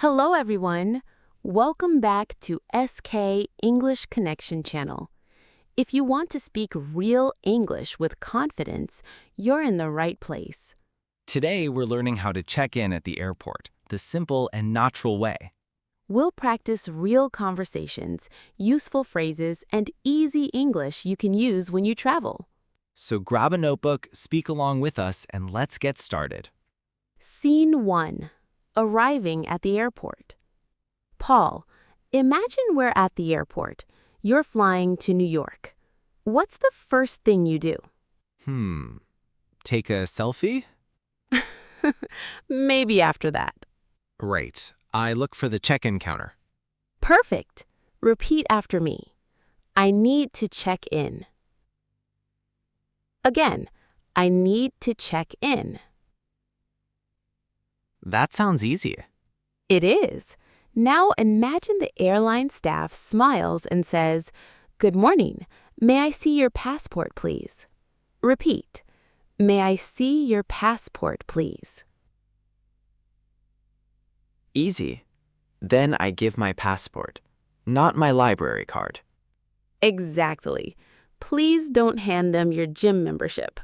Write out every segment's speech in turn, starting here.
Hello, everyone. Welcome back to SK English Connection channel. If you want to speak real English with confidence, you're in the right place. Today, we're learning how to check in at the airport, the simple and natural way. We'll practice real conversations, useful phrases, and easy English you can use when you travel. So grab a notebook, speak along with us, and let's get started. Scene 1. Arriving at the airport. Paul, imagine we're at the airport. You're flying to New York. What's the first thing you do? Take a selfie? Maybe after that. Right. I look for the check-in counter. Perfect. Repeat after me. I need to check in. Again, I need to check in. That sounds easy. It is. Now imagine the airline staff smiles and says, "Good morning. May I see your passport, please?" Repeat. May I see your passport, please? Easy. Then I give my passport, not my library card. Exactly. Please don't hand them your gym membership.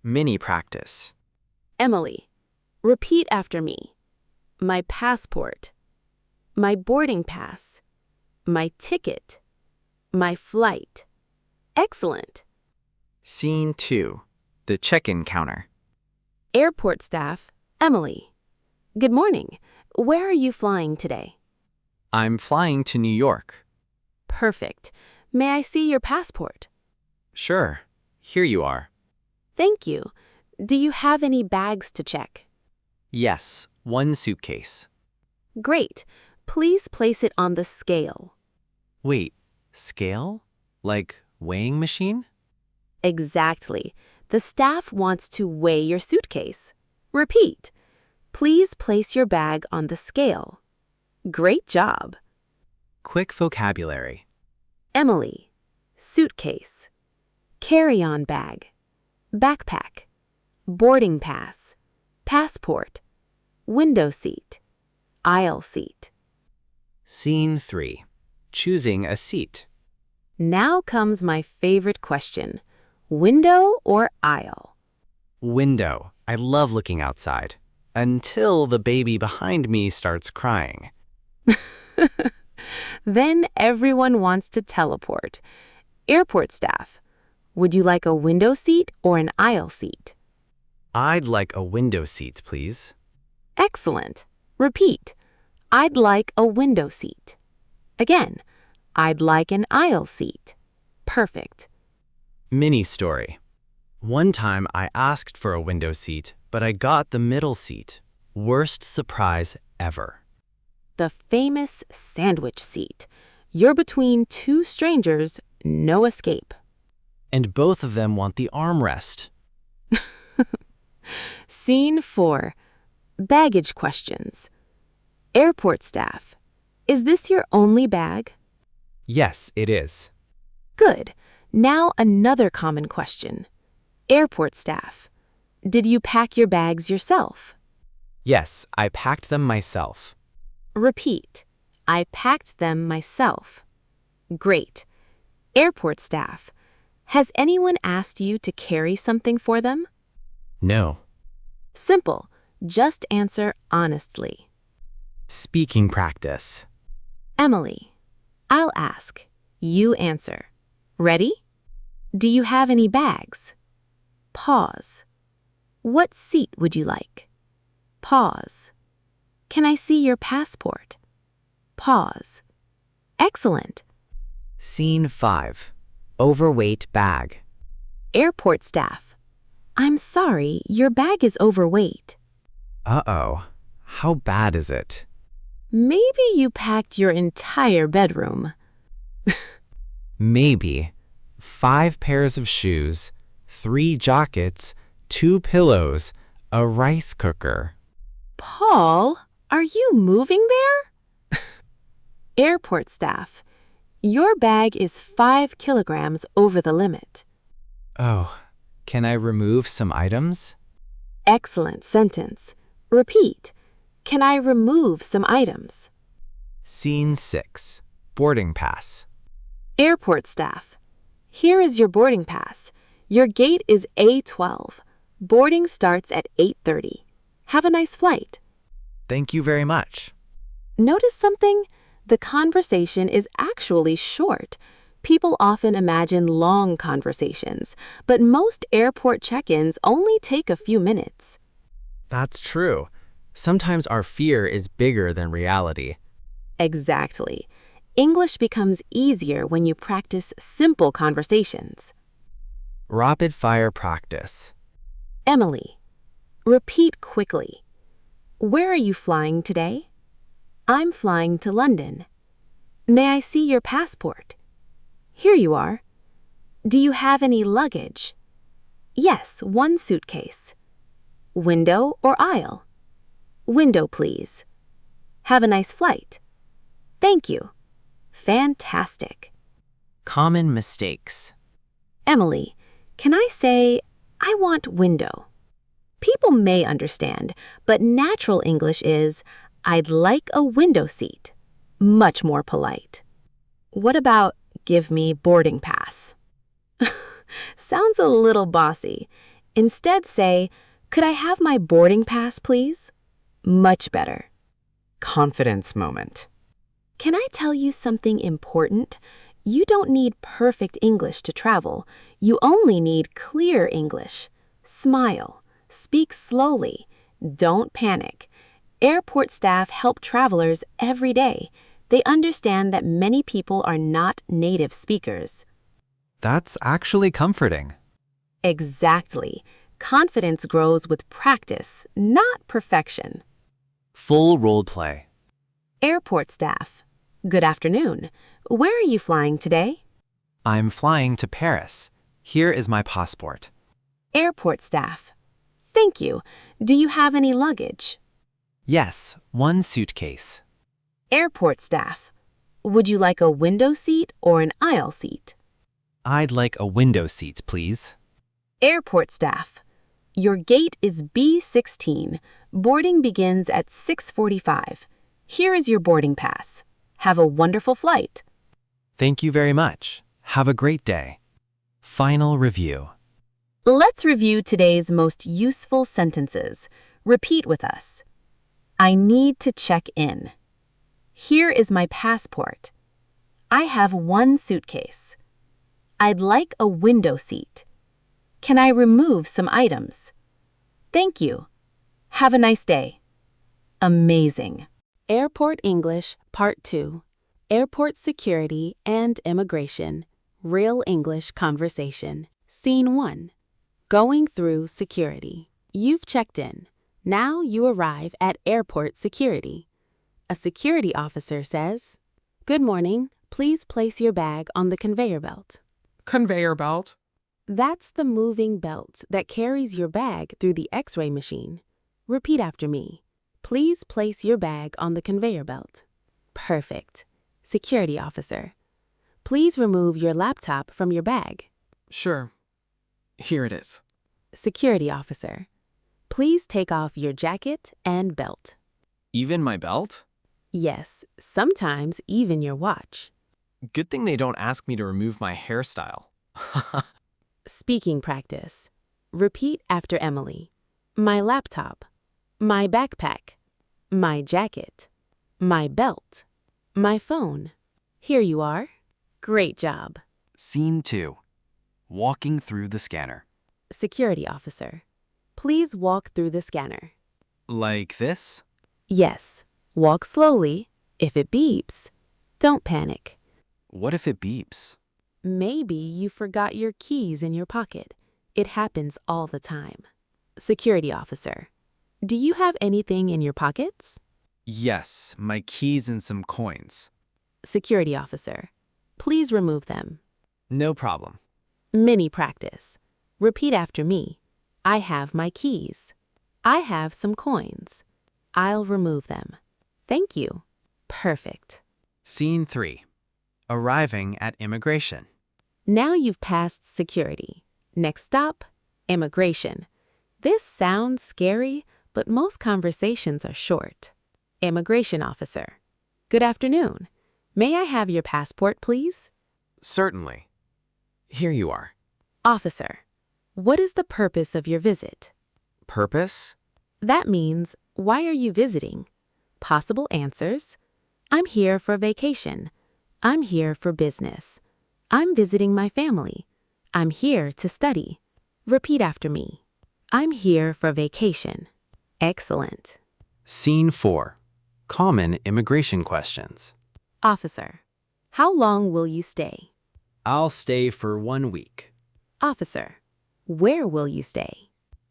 Mini practice. Emily, repeat after me. My passport. My boarding pass. My ticket. My flight. Excellent. Scene 2. The check-in counter. Airport staff, Emily. Good morning. Where are you flying today? I'm flying to New York. Perfect. May I see your passport? Sure. Here you are. Thank you. Do you have any bags to check? Yes, one suitcase. Great. Please place it on the scale. Wait, scale? Like weighing machine? Exactly. The staff wants to weigh your suitcase. Repeat. Please place your bag on the scale. Great job. Quick vocabulary. Emily. Suitcase. Carry-on bag. Backpack. Boarding pass. Passport. Window seat. Aisle seat. Scene 3. Choosing a seat. Now comes my favorite question. Window or aisle? Window. I love looking outside. Until the baby behind me starts crying. Then everyone wants to teleport. Airport staff, would you like a window seat or an aisle seat? I'd like a window seat, please. Excellent. Repeat. I'd like a window seat. Again, I'd like an aisle seat. Perfect. Mini story. One time I asked for a window seat, but I got the middle seat. Worst surprise ever. The famous sandwich seat. You're between two strangers, no escape. And both of them want the armrest. Scene 4. Baggage questions. Airport staff. Is this your only bag? Yes, it is. Good. Now another common question. Airport staff. Did you pack your bags yourself? Yes, I packed them myself. Repeat. I packed them myself. Great. Airport staff. Has anyone asked you to carry something for them? No. Simple. Just answer honestly. Speaking practice. Emily. I'll ask. You answer. Ready? Do you have any bags? Pause. What seat would you like? Pause. Can I see your passport? Pause. Excellent. Scene 5. Overweight bag. Airport staff. I'm sorry, your bag is overweight. Uh-oh. How bad is it? Maybe you packed your entire bedroom. Maybe. 5 pairs of shoes, 3 jackets, 2 pillows, a rice cooker. Paul, are you moving there? Airport staff. Your bag is 5 kilograms over the limit. Oh, can I remove some items? Excellent sentence. Repeat. Can I remove some items? Scene 6. Boarding pass. Airport staff. Here is your boarding pass. Your gate is A12. Boarding starts at 8:30. Have a nice flight. Thank you very much. Notice something? The conversation is actually short. People often imagine long conversations, but most airport check-ins only take a few minutes. That's true. Sometimes our fear is bigger than reality. Exactly. English becomes easier when you practice simple conversations. Rapid fire practice. Emily, repeat quickly. Where are you flying today? I'm flying to London. May I see your passport? Here you are. Do you have any luggage? Yes, one suitcase. Window or aisle? Window, please. Have a nice flight. Thank you. Fantastic. Common mistakes. Emily, can I say, I want window? People may understand, but natural English is, I'd like a window seat. Much more polite. What about, give me boarding pass? Sounds a little bossy. Instead say, could I have my boarding pass, please? Much better. Confidence moment. Can I tell you something important? You don't need perfect English to travel. You only need clear English. Smile. Speak slowly. Don't panic. Airport staff help travelers every day. They understand that many people are not native speakers. That's actually comforting. Exactly. Confidence grows with practice, not perfection. Full role play. Airport staff. Good afternoon. Where are you flying today? I'm flying to Paris. Here is my passport. Airport staff. Thank you. Do you have any luggage? Yes, one suitcase. Airport staff. Would you like a window seat or an aisle seat? I'd like a window seat, please. Airport staff. Your gate is B16. Boarding begins at 6:45. Here is your boarding pass. Have a wonderful flight. Thank you very much. Have a great day. Final review. Let's review today's most useful sentences. Repeat with us. I need to check in. Here is my passport. I have one suitcase. I'd like a window seat. Can I remove some items? Thank you. Have a nice day. Amazing. Airport English Part 2. Airport Security and Immigration. Real English Conversation. Scene 1. Going through security. You've checked in. Now you arrive at airport security. A security officer says, "Good morning. Please place your bag on the conveyor belt." Conveyor belt. That's the moving belt that carries your bag through the X-ray machine. Repeat after me. Please place your bag on the conveyor belt. Perfect. Security officer. Please remove your laptop from your bag. Sure. Here it is. Security officer. Please take off your jacket and belt. Even my belt? Yes, sometimes even your watch. Good thing they don't ask me to remove my hairstyle. Speaking practice. Repeat after Emily. My laptop. My backpack. My jacket. My belt. My phone. Here you are. Great job. Scene 2. Walking through the scanner. Security officer. Please walk through the scanner. Like this? Yes. Walk slowly. If it beeps, don't panic. What if it beeps? Maybe you forgot your keys in your pocket. It happens all the time. Security officer. Do you have anything in your pockets? Yes, my keys and some coins. Security officer. Please remove them. No problem. Mini practice. Repeat after me. I have my keys. I have some coins. I'll remove them. Thank you. Perfect. Scene 3. Arriving at immigration. Now you've passed security. Next stop, immigration. This sounds scary, but most conversations are short. Immigration officer. Good afternoon. May I have your passport, please? Certainly. Here you are. Officer. What is the purpose of your visit? Purpose? That means, why are you visiting? Possible answers. I'm here for vacation. I'm here for business. I'm visiting my family. I'm here to study. Repeat after me. I'm here for vacation. Excellent. Scene 4. Common immigration questions. Officer. How long will you stay? I'll stay for 1 week. Officer. Where will you stay?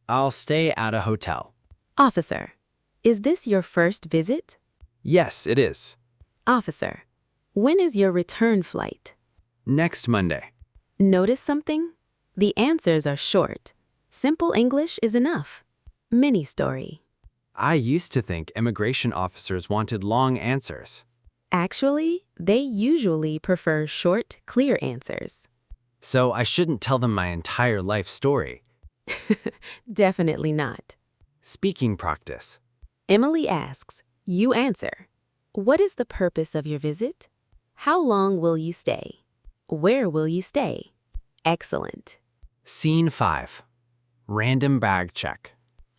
I'll stay at a hotel. Officer. Is this your first visit? Yes, it is. Officer. When is your return flight? Next Monday. Notice something? The answers are short. Simple English is enough. Mini story. I used to think immigration officers wanted long answers. Actually, they usually prefer short, clear answers. So I shouldn't tell them my entire life story. Definitely not. Speaking practice. Emily asks, you answer. What is the purpose of your visit? How long will you stay? Where will you stay? Excellent. Scene 5. Random bag check.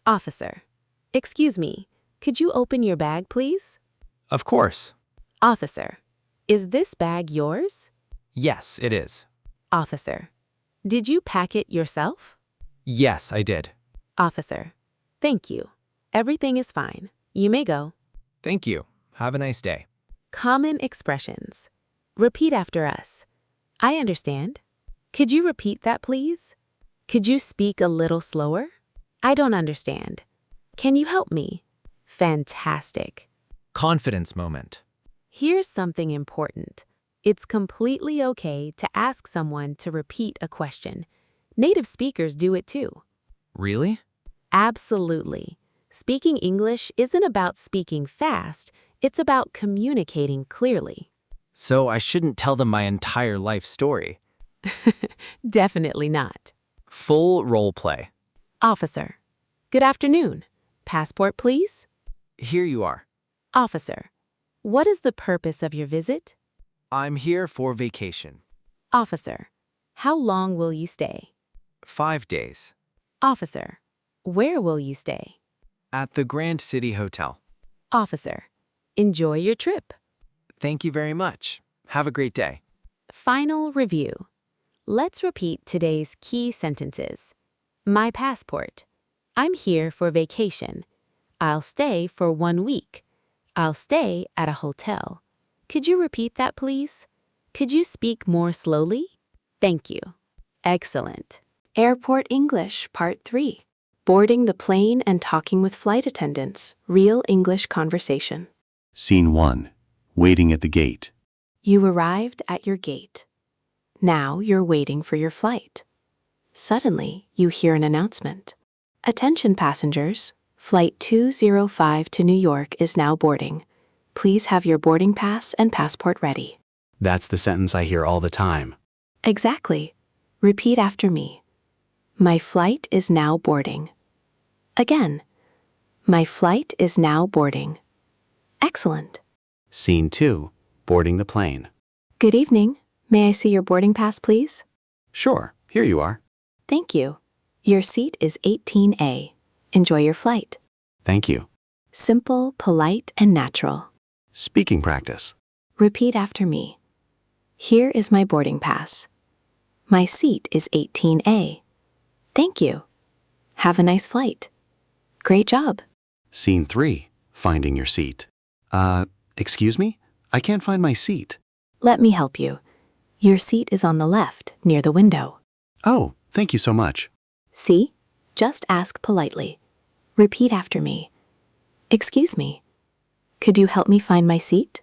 Officer. Excuse me, could you open your bag, please? Of course. Officer. Is this bag yours? Yes, it is. Officer. Did you pack it yourself? Yes, I did. Officer. Thank you. Everything is fine. You may go. Thank you. Have a nice day. Common expressions. Repeat after us. I understand. Could you repeat that, please? Could you speak a little slower? I don't understand. Can you help me? Fantastic. Confidence moment. Here's something important. It's completely okay to ask someone to repeat a question. Native speakers do it too. Really? Absolutely. Speaking English isn't about speaking fast, it's about communicating clearly. So I shouldn't tell them my entire life story. Definitely not. Full role play. Officer. Good afternoon. Passport, please? Here you are. Officer. What is the purpose of your visit? I'm here for vacation. Officer. How long will you stay? 5 days. Officer. Where will you stay? At the Grand City Hotel. Officer. Enjoy your trip. Thank you very much. Have a great day. Final review. Let's repeat today's key sentences. My passport. I'm here for vacation. I'll stay for 1 week. I'll stay at a hotel. Could you repeat that, please? Could you speak more slowly? Thank you. Excellent. Airport English Part 3. Boarding the plane and talking with flight attendants. Real English conversation. Scene 1. Waiting at the gate. You arrived at your gate. Now you're waiting for your flight. Suddenly, you hear an announcement. Attention passengers, Flight 205 to New York is now boarding. Please have your boarding pass and passport ready. That's the sentence I hear all the time. Exactly. Repeat after me. My flight is now boarding. Again. My flight is now boarding. Excellent. Scene 2. Boarding the plane. Good evening. May I see your boarding pass, please? Sure, here you are. Thank you. Your seat is 18A. Enjoy your flight. Thank you. Simple, polite, and natural. Speaking practice. Repeat after me. Here is my boarding pass. My seat is 18A. Thank you. Have a nice flight. Great job. Scene 3. Finding your seat. Excuse me? I can't find my seat. Let me help you. Your seat is on the left, near the window. Oh, thank you so much. See? Just ask politely. Repeat after me. Excuse me. Could you help me find my seat?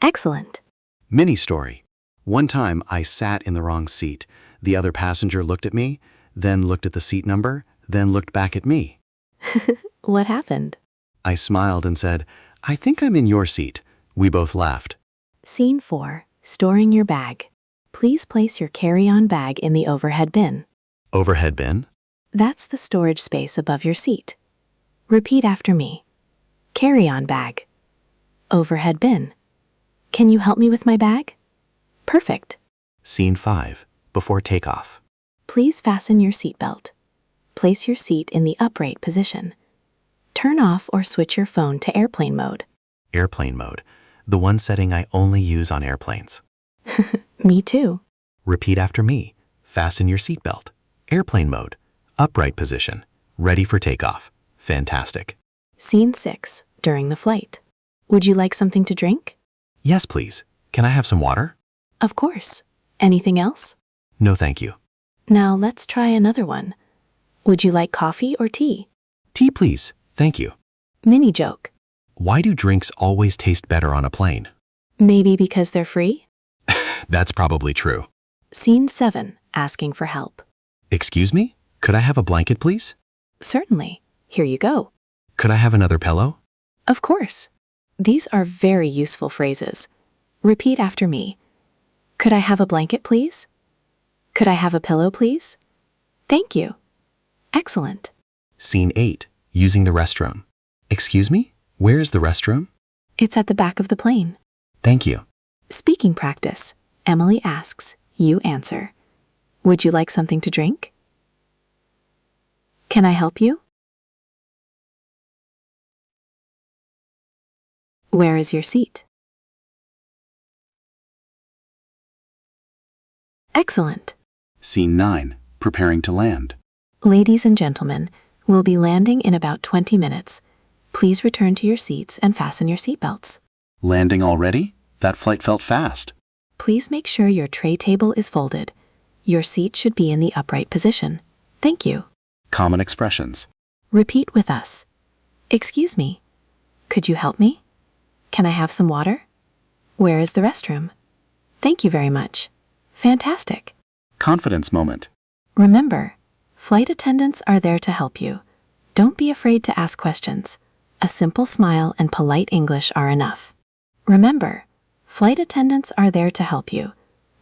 Excellent. Mini story. One time I sat in the wrong seat. The other passenger looked at me, then looked at the seat number, then looked back at me. What happened? I smiled and said, I think I'm in your seat. We both laughed. Scene 4. Storing your bag. Please place your carry-on bag in the overhead bin. Overhead bin? That's the storage space above your seat. Repeat after me. Carry-on bag. Overhead bin. Can you help me with my bag? Perfect. Scene 5. Before takeoff. Please fasten your seatbelt. Place your seat in the upright position. Turn off or switch your phone to airplane mode. Airplane mode. The one setting I only use on airplanes. Me too. Repeat after me. Fasten your seatbelt. Airplane mode. Upright position. Ready for takeoff. Fantastic. Scene 6. During the flight. Would you like something to drink? Yes, please. Can I have some water? Of course. Anything else? No, thank you. Now let's try another one. Would you like coffee or tea? Tea, please. Thank you. Mini joke. Why do drinks always taste better on a plane? Maybe because they're free? That's probably true. Scene 7. Asking for help. Excuse me? Could I have a blanket, please? Certainly. Here you go. Could I have another pillow? Of course. These are very useful phrases. Repeat after me. Could I have a blanket, please? Could I have a pillow, please? Thank you. Excellent. Scene 8. Using the restroom. Excuse me? Where is the restroom? It's at the back of the plane. Thank you. Speaking practice. Emily asks, you answer. Would you like something to drink? Can I help you? Where is your seat? Excellent. Scene 9. Preparing to land. Ladies and gentlemen, we'll be landing in about 20 minutes. Please return to your seats and fasten your seatbelts. Landing already? That flight felt fast. Please make sure your tray table is folded. Your seat should be in the upright position. Thank you. Common expressions. Repeat with us. Excuse me. Could you help me? Can I have some water? Where is the restroom? Thank you very much. Fantastic. Confidence moment. Remember, flight attendants are there to help you. Don't be afraid to ask questions. A simple smile and polite English are enough. Remember, flight attendants are there to help you.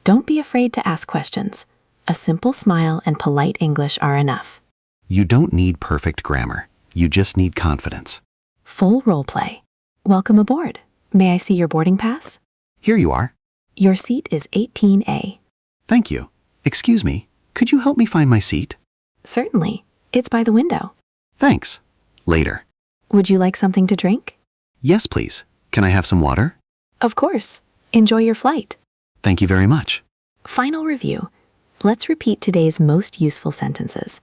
Don't be afraid to ask questions. A simple smile and polite English are enough. You don't need perfect grammar. You just need confidence. Full role play. Welcome aboard. May I see your boarding pass? Here you are. Your seat is 18A. Thank you. Excuse me. Could you help me find my seat? Certainly. It's by the window. Thanks. Later. Would you like something to drink? Yes, please. Can I have some water? Of course. Enjoy your flight. Thank you very much. Final review. Let's repeat today's most useful sentences.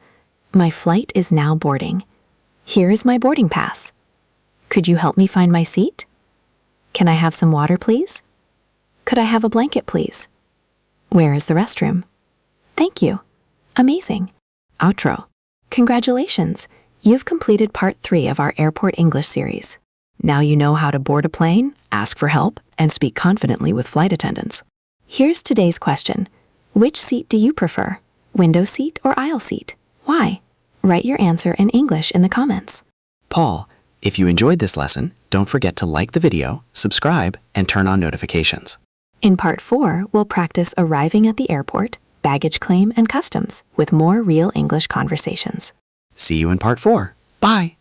My flight is now boarding. Here is my boarding pass. Could you help me find my seat? Can I have some water, please? Could I have a blanket, please? Where is the restroom? Thank you. Amazing. Outro. Congratulations. You've completed part 3 of our Airport English series. Now you know how to board a plane, ask for help, and speak confidently with flight attendants. Here's today's question. Which seat do you prefer? Window seat or aisle seat? Why? Write your answer in English in the comments. Paul, if you enjoyed this lesson, don't forget to like the video, subscribe, and turn on notifications. In part 4, we'll practice arriving at the airport, baggage claim, and customs with more real English conversations. See you in part 4. Bye!